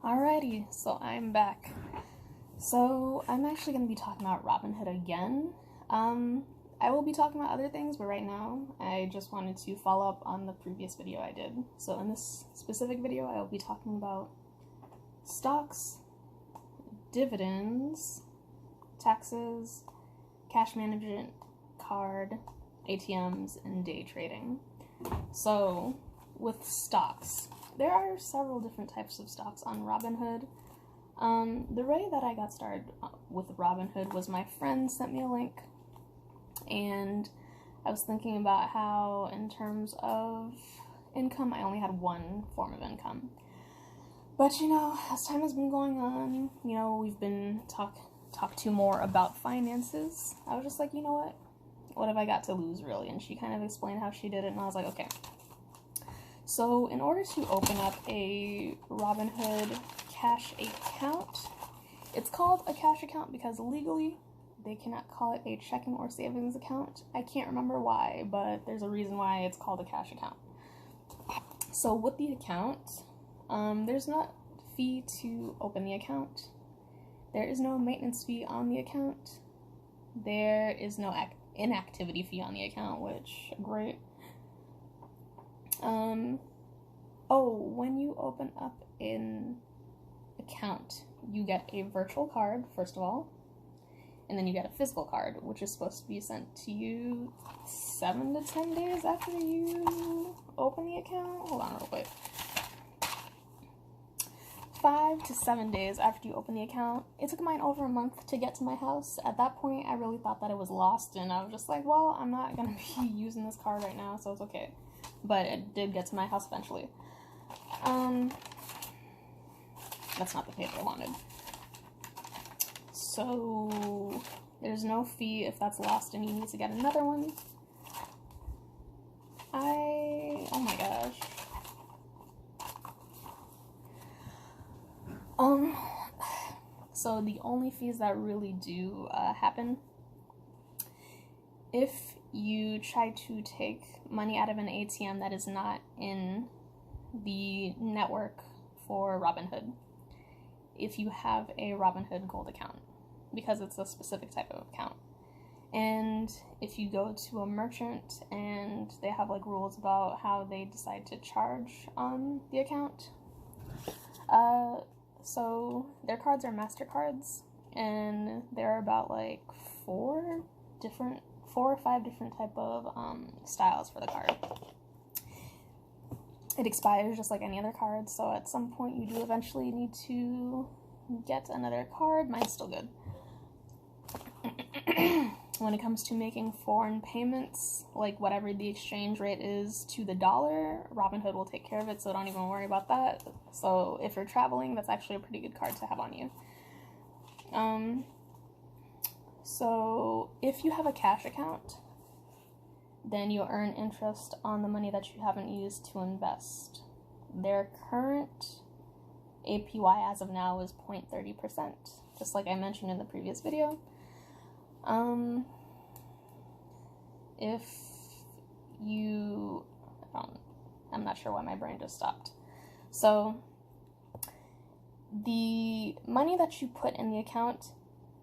Alrighty, so I'm back. So I'm actually going to be talking about Robinhood again. I will be talking about other things, but right now I just wanted to follow up on the previous video I did. So in this specific video, I will be talking about stocks, dividends, taxes, cash management, card, ATMs, and day trading. So with stocks, there are several different types of stocks on Robinhood. The way that I got started with Robinhood was my friend sent me a link, and I was thinking about how in terms of income, I only had one form of income. But as time has been going on, we've been talked to more about finances. I was just like, what have I got to lose really? And she kind of explained how she did it, and I was like, okay. So in order to open up a Robinhood cash account, it's called a cash account because legally they cannot call it a checking or savings account. I can't remember why, but there's a reason why it's called a cash account. So with the account, there's not a fee to open the account. There is no maintenance fee on the account. There is no inactivity fee on the account, which, great. When you open up an account, you get a virtual card, first of all, and then you get a physical card, which is supposed to be sent to you 7 to 10 days after you open the account. Hold on real quick. 5 to 7 days after you open the account. It took mine over a month to get to my house. At that point, I really thought that it was lost, and I was just like, well, I'm not going to be using this card right now, so it's okay. But it did get to my house eventually. That's not the paper I wanted. So there's no fee if that's lost and you need to get another one. Oh my gosh. So the only fees that really do happen, if you try to take money out of an ATM that is not in the network for Robinhood, if you have a Robinhood Gold account, because it's a specific type of account. And if you go to a merchant and they have rules about how they decide to charge on the account, so their cards are MasterCards, and there are about 4 or 5 different type of styles for the card. It expires just like any other card, so at some point you do eventually need to get another card. Mine's still good. When it comes to making foreign payments, whatever the exchange rate is to the dollar, Robinhood will take care of it, so don't even worry about that. So if you're traveling, that's actually a pretty good card to have on you. So if you have a cash account, then you'll earn interest on the money that you haven't used to invest. Their current APY as of now is 0.30%, just like I mentioned in the previous video. If you, I'm not sure why my brain just stopped. So the money that you put in the account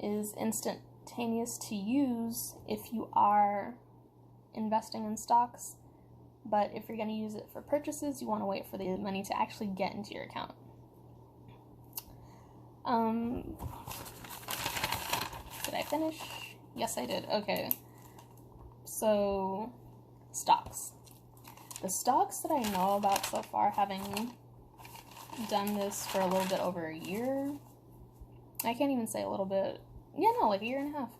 is instantaneous to use if you are investing in stocks, but if you're going to use it for purchases, you want to wait for the money to actually get into your account. Did I finish? Yes, I did. Okay. So, stocks. The stocks that I know about so far, having done this for a little bit over a year, I can't even say a little bit, a year and a half.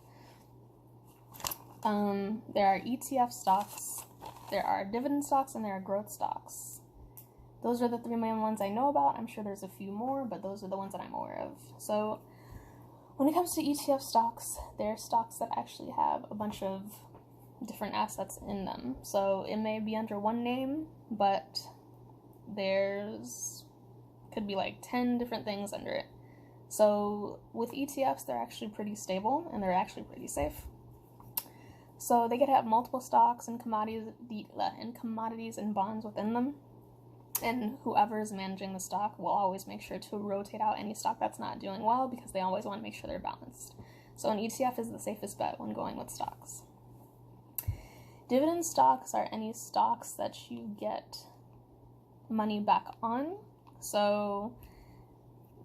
There are Etf stocks, there are dividend stocks, and there are growth stocks. Those are the 3 main ones I know about. I'm sure there's a few more, but those are the ones that I'm aware of. So when it comes to ETF stocks, they're stocks that actually have a bunch of different assets in them. So it may be under one name, but could be 10 different things under it. So with ETFs, they're actually pretty stable, and they're actually pretty safe. So they could have multiple stocks and commodities and bonds within them. And whoever is managing the stock will always make sure to rotate out any stock that's not doing well, because they always want to make sure they're balanced. So an ETF is the safest bet when going with stocks. Dividend stocks are any stocks that you get money back on. So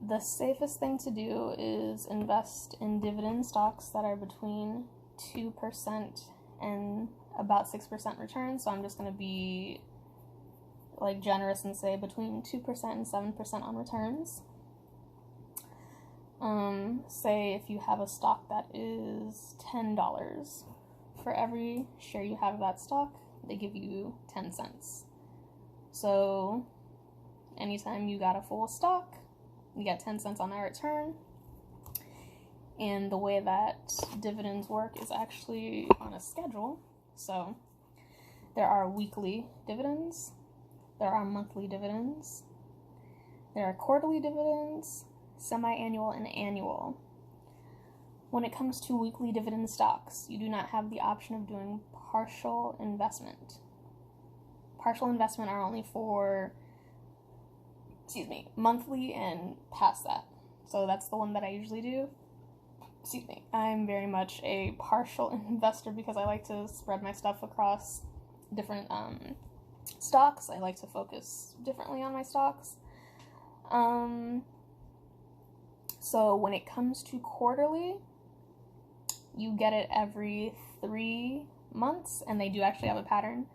the safest thing to do is invest in dividend stocks that are between 2% and about 6% return. So I'm just going to be like generous and say between 2% and 7% on returns. Say if you have a stock that is $10, for every share you have of that stock, they give you 10 cents. So anytime you got a full stock, you get 10 cents on that return. And the way that dividends work is actually on a schedule. So there are weekly dividends, there are monthly dividends, there are quarterly dividends, semi-annual, and annual. When it comes to weekly dividend stocks, you do not have the option of doing partial investment. Partial investment are only for, monthly and past that. So that's the one that I usually do. I'm very much a partial investor because I like to spread my stuff across different stocks. I like to focus differently on my stocks. So when it comes to quarterly, you get it every 3 months, and they do actually have a pattern.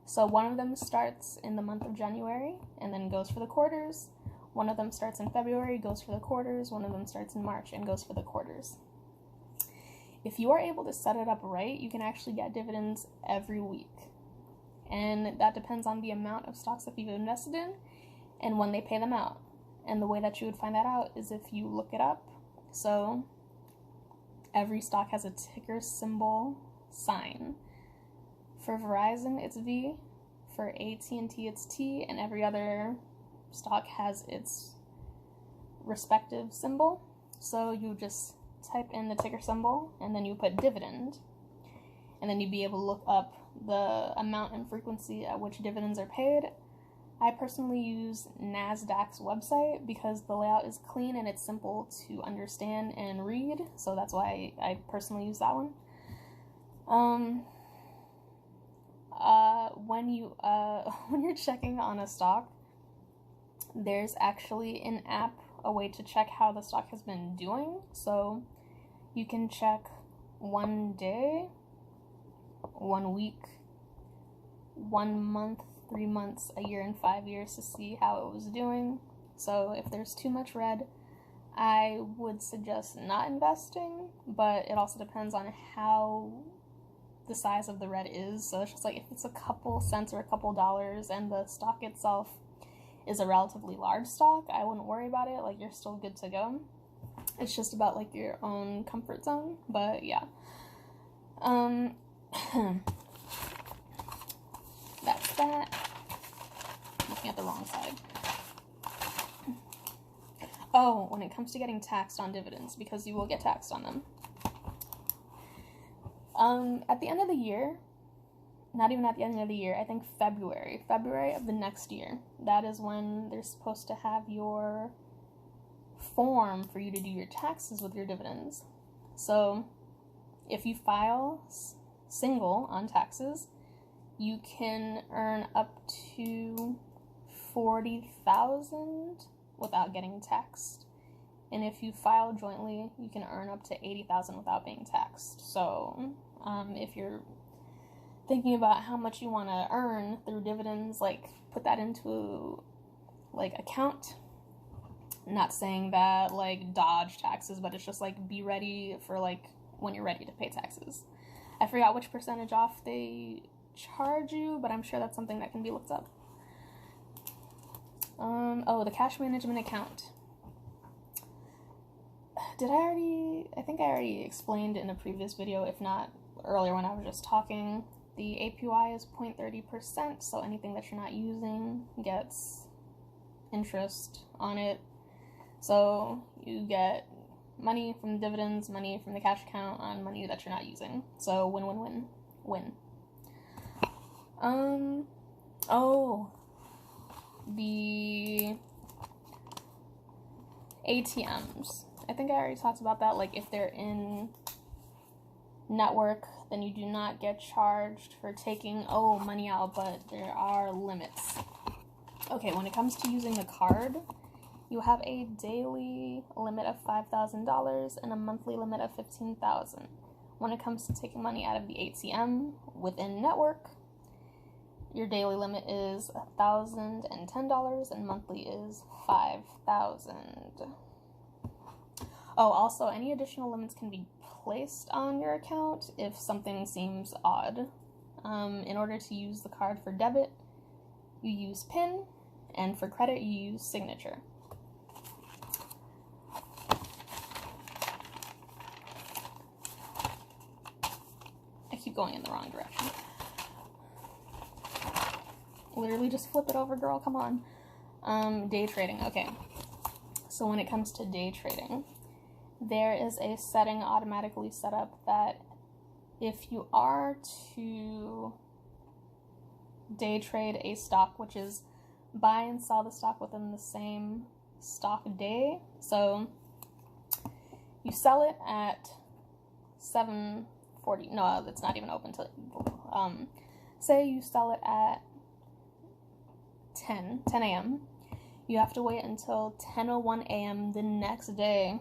So one of them starts in the month of January and then goes for the quarters. One of them starts in February, goes for the quarters. One of them starts in March and goes for the quarters. If you are able to set it up right, you can actually get dividends every week. And that depends on the amount of stocks that you've invested in and when they pay them out. And the way that you would find that out is if you look it up. So every stock has a ticker symbol sign. For Verizon, it's V. For AT&T, it's T. And every other stock has its respective symbol. So you just type in the ticker symbol, and then you put dividend. And then you'd be able to look up the amount and frequency at which dividends are paid. I personally use NASDAQ's website because the layout is clean and it's simple to understand and read, so that's why I personally use that one. When you're checking on a stock, there's actually an app, a way to check how the stock has been doing. So you can check 1 day, 1 week, 1 month, 3 months, a year, and 5 years to see how it was doing. So if there's too much red, I would suggest not investing, but it also depends on how the size of the red is. So it's just like if it's a couple cents or a couple dollars and the stock itself is a relatively large stock, I wouldn't worry about it. Like, you're still good to go. It's just about like your own comfort zone. But yeah. That's that. I'm looking at the wrong side. Oh, when it comes to getting taxed on dividends, because you will get taxed on them. At the end of the year, not even at the end of the year, I think February of the next year, that is when they're supposed to have your form for you to do your taxes with your dividends. So if you file single on taxes, you can earn up to $40,000 without getting taxed. And if you file jointly, you can earn up to $80,000 without being taxed. So if you're thinking about how much you want to earn through dividends, like, put that into like account. Not saying that like dodge taxes, but it's just like be ready for like when you're ready to pay taxes. I forgot which percentage off they charge you, but I'm sure that's something that can be looked up. The cash management account. I think I already explained in a previous video, if not earlier when I was just talking. The APY is 0.30%, so anything that you're not using gets interest on it. So you get money from dividends, money from the cash account on money that you're not using. So win, win, win, win. the ATMs. I think I already talked about that. Like, if they're in network, then you do not get charged for taking money out, but there are limits. Okay, when it comes to using the card, you have a daily limit of $5,000 and a monthly limit of $15,000. When it comes to taking money out of the ATM within network, your daily limit is $1,010 and monthly is $5,000. Oh, also, any additional limits can be placed on your account if something seems odd. In order to use the card for debit, you use PIN, and for credit, you use signature. I keep going in the wrong direction. Literally just flip it over, girl, come on. Day trading, okay. So when it comes to day trading, there is a setting automatically set up that if you are to day trade a stock, which is buy and sell the stock within the same stock day, so you sell it at 7:40, no, it's not even open till, say you sell it at 10 a.m., you have to wait until 10:01 a.m. the next day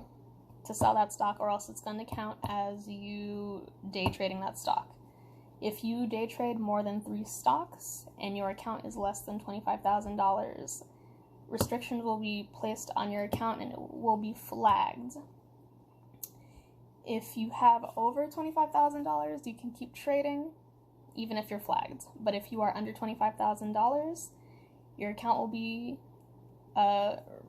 to sell that stock, or else it's going to count as you day trading that stock. If you day trade more than 3 stocks and your account is less than $25,000, restrictions will be placed on your account and it will be flagged. If you have over $25,000, you can keep trading even if you're flagged. But if you are under $25,000, your account will be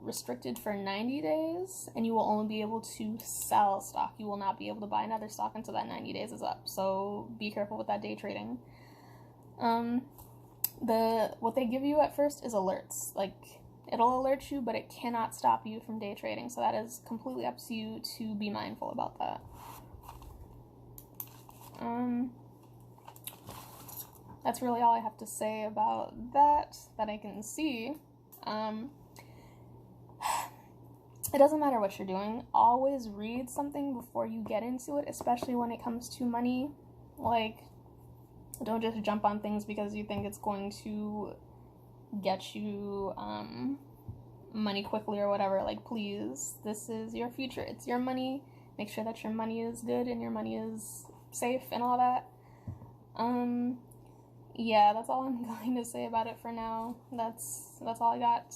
restricted for 90 days, and you will only be able to sell stock. You will not be able to buy another stock until that 90 days is up. So be careful with that day trading. What they give you at first is alerts. Like, it'll alert you, but it cannot stop you from day trading. So that is completely up to you to be mindful about that. That's really all I have to say about that I can see. It doesn't matter what you're doing. Always read something before you get into it, especially when it comes to money. Like, don't just jump on things because you think it's going to get you money quickly or whatever. Like, please, this is your future. It's your money. Make sure that your money is good and your money is safe and all that. Yeah, that's all I'm going to say about it for now. That's all I got.